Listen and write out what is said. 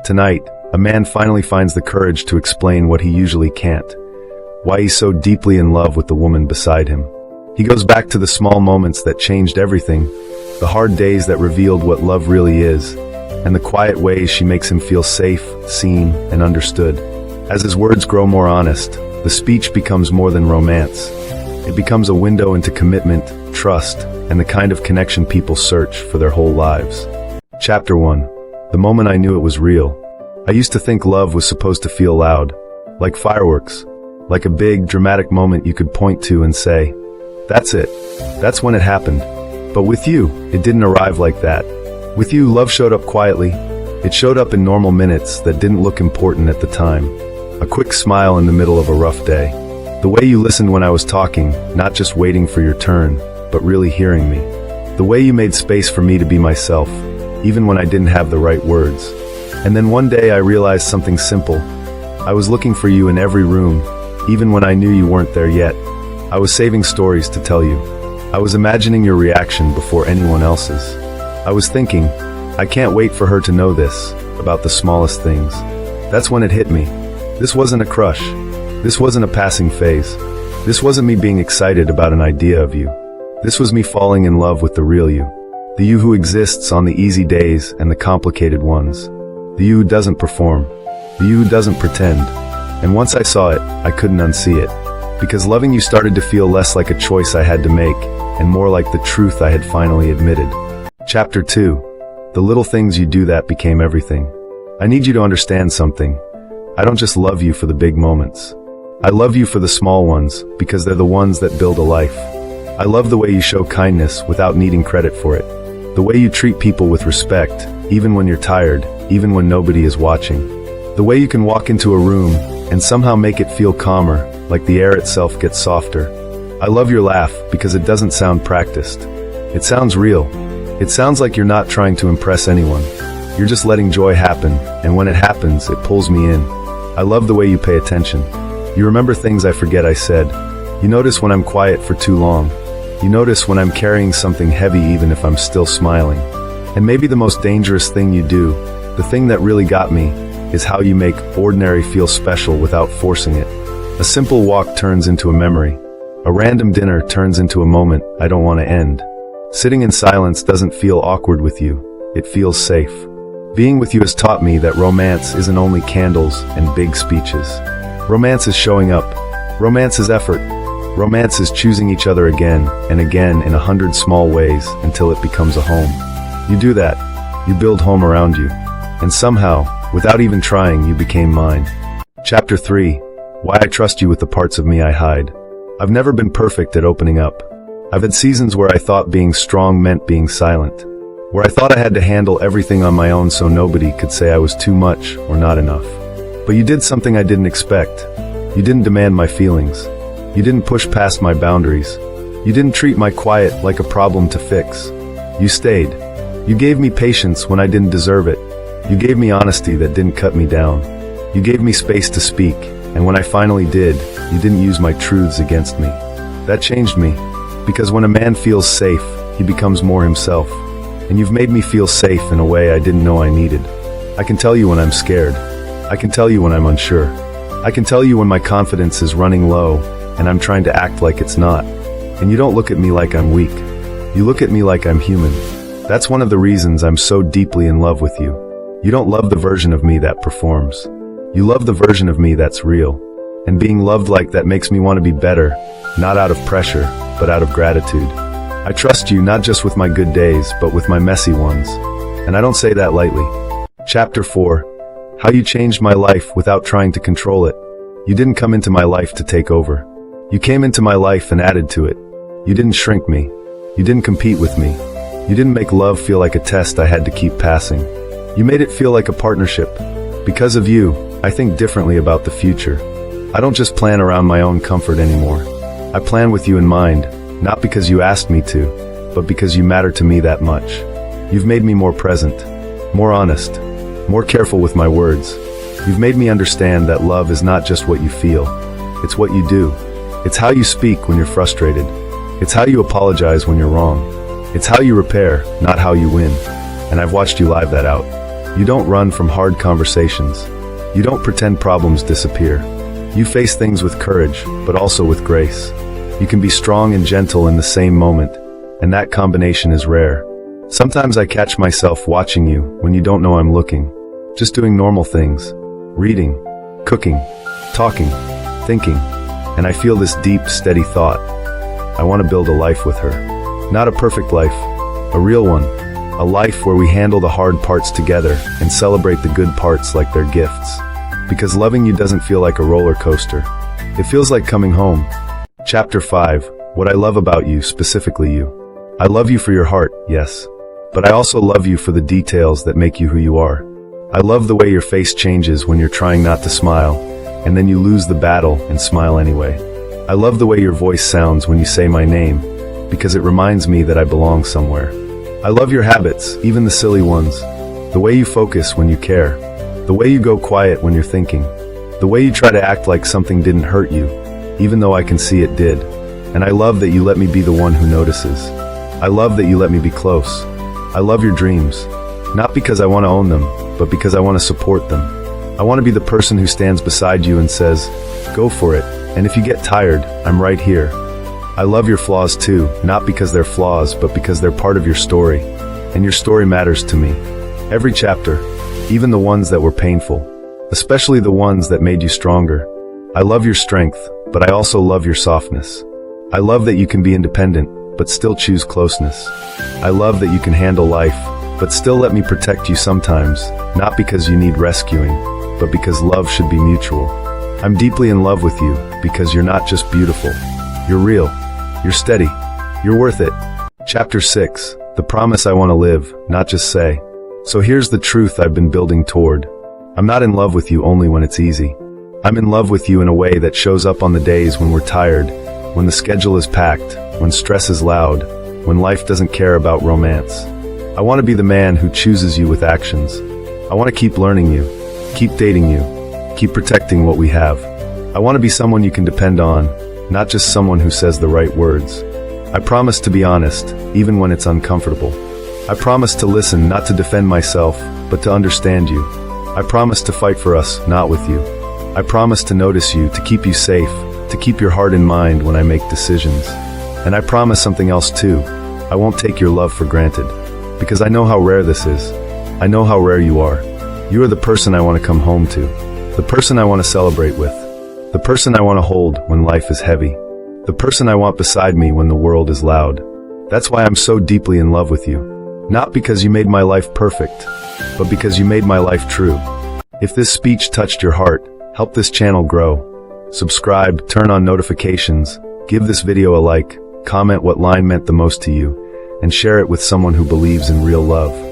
Tonight, a man finally finds the courage to explain what he usually can't. Why he's so deeply in love with the woman beside him. He goes back to the small moments that changed everything, the hard days that revealed what love really is, and the quiet ways she makes him feel safe, seen, and understood. As his words grow more honest, the speech becomes more than romance. It becomes a window into commitment, trust, and the kind of connection people search for their whole lives. Chapter 1. The moment I knew it was real. I used to think love was supposed to feel loud, like fireworks, like a big, dramatic moment you could point to and say, "That's it. That's when it happened." But with you, it didn't arrive like that. With you, love showed up quietly. It showed up in normal minutes that didn't look important at the time. A quick smile in the middle of a rough day. The way you listened when I was talking, not just waiting for your turn, but really hearing me. The way you made space for me to be myself, even when I didn't have the right words. And then one day I realized something simple. I was looking for you in every room, even when I knew you weren't there yet. I was saving stories to tell you. I was imagining your reaction before anyone else's. I was thinking, I can't wait for her to know this, about the smallest things. That's when it hit me. This wasn't a crush. This wasn't a passing phase. This wasn't me being excited about an idea of you. This was me falling in love with the real you. The you who exists on the easy days and the complicated ones. The you who doesn't perform. The you who doesn't pretend. And once I saw it, I couldn't unsee it. Because loving you started to feel less like a choice I had to make, and more like the truth I had finally admitted. Chapter 2. The little things you do that became everything. I need you to understand something. I don't just love you for the big moments. I love you for the small ones, because they're the ones that build a life. I love the way you show kindness without needing credit for it. The way you treat people with respect, even when you're tired, even when nobody is watching. The way you can walk into a room and somehow make it feel calmer, like the air itself gets softer. I love your laugh because it doesn't sound practiced. It sounds real. It sounds like you're not trying to impress anyone. You're just letting joy happen, and when it happens, it pulls me in. I love the way you pay attention. You remember things I forget I said. You notice when I'm quiet for too long. You notice when I'm carrying something heavy even if I'm still smiling. And maybe the most dangerous thing you do, the thing that really got me, is how you make ordinary feel special without forcing it. A simple walk turns into a memory. A random dinner turns into a moment I don't want to end. Sitting in silence doesn't feel awkward with you. It feels safe. Being with you has taught me that romance isn't only candles and big speeches. Romance is showing up. Romance is effort. Romance is choosing each other again and again in 100 small ways until it becomes a home. You do that. You build home around you. And somehow, without even trying, you became mine. Chapter 3. Why I trust you with the parts of me I hide. I've never been perfect at opening up. I've had seasons where I thought being strong meant being silent. Where I thought I had to handle everything on my own so nobody could say I was too much or not enough. But you did something I didn't expect. You didn't demand my feelings. You didn't push past my boundaries. You didn't treat my quiet like a problem to fix. You stayed. You gave me patience when I didn't deserve it. You gave me honesty that didn't cut me down. You gave me space to speak, and when I finally did, you didn't use my truths against me. That changed me, because when a man feels safe, he becomes more himself. And you've made me feel safe in a way I didn't know I needed. I can tell you when I'm scared. I can tell you when I'm unsure. I can tell you when my confidence is running low, and I'm trying to act like it's not. And you don't look at me like I'm weak. You look at me like I'm human. That's one of the reasons I'm so deeply in love with you. You don't love the version of me that performs. You love the version of me that's real. And being loved like that makes me want to be better, not out of pressure, but out of gratitude. I trust you not just with my good days, but with my messy ones. And I don't say that lightly. Chapter 4. How you changed my life without trying to control it. You didn't come into my life to take over. You came into my life and added to it. You didn't shrink me. You didn't compete with me. You didn't make love feel like a test I had to keep passing. You made it feel like a partnership. Because of you, I think differently about the future. I don't just plan around my own comfort anymore. I plan with you in mind, not because you asked me to, but because you matter to me that much. You've made me more present, more honest, more careful with my words. You've made me understand that love is not just what you feel. It's what you do. It's how you speak when you're frustrated. It's how you apologize when you're wrong. It's how you repair, not how you win. And I've watched you live that out. You don't run from hard conversations. You don't pretend problems disappear. You face things with courage, but also with grace. You can be strong and gentle in the same moment, and that combination is rare. Sometimes I catch myself watching you when you don't know I'm looking, just doing normal things, reading, cooking, talking, thinking, and I feel this deep, steady thought. I want to build a life with her. Not a perfect life, a real one. A life where we handle the hard parts together and celebrate the good parts like they're gifts. Because loving you doesn't feel like a roller coaster. It feels like coming home. Chapter 5. What I love about you, specifically you. I love you for your heart, yes. But I also love you for the details that make you who you are. I love the way your face changes when you're trying not to smile, and then you lose the battle and smile anyway. I love the way your voice sounds when you say my name, because it reminds me that I belong somewhere. I love your habits, even the silly ones. The way you focus when you care. The way you go quiet when you're thinking. The way you try to act like something didn't hurt you, even though I can see it did. And I love that you let me be the one who notices. I love that you let me be close. I love your dreams. Not because I want to own them, but because I want to support them. I want to be the person who stands beside you and says, go for it, and if you get tired, I'm right here. I love your flaws too, not because they're flaws, but because they're part of your story. And your story matters to me. Every chapter, even the ones that were painful, especially the ones that made you stronger. I love your strength, but I also love your softness. I love that you can be independent, but still choose closeness. I love that you can handle life, but still let me protect you sometimes, not because you need rescuing, but because love should be mutual. I'm deeply in love with you, because you're not just beautiful. You're real. You're steady. You're worth it. Chapter 6. The promise I want to live, not just say. So here's the truth I've been building toward. I'm not in love with you only when it's easy. I'm in love with you in a way that shows up on the days when we're tired, when the schedule is packed, when stress is loud, when life doesn't care about romance. I want to be the man who chooses you with actions. I want to keep learning you, keep dating you, keep protecting what we have. I want to be someone you can depend on, not just someone who says the right words. I promise to be honest, even when it's uncomfortable. I promise to listen, not to defend myself, but to understand you. I promise to fight for us, not with you. I promise to notice you, to keep you safe, to keep your heart in mind when I make decisions. And I promise something else too. I won't take your love for granted. Because I know how rare this is. I know how rare you are. You are the person I want to come home to. The person I want to celebrate with. The person I want to hold when life is heavy. The person I want beside me when the world is loud. That's why I'm so deeply in love with you. Not because you made my life perfect, but because you made my life true. If this speech touched your heart, help this channel grow. Subscribe, turn on notifications, give this video a like, comment what line meant the most to you, and share it with someone who believes in real love.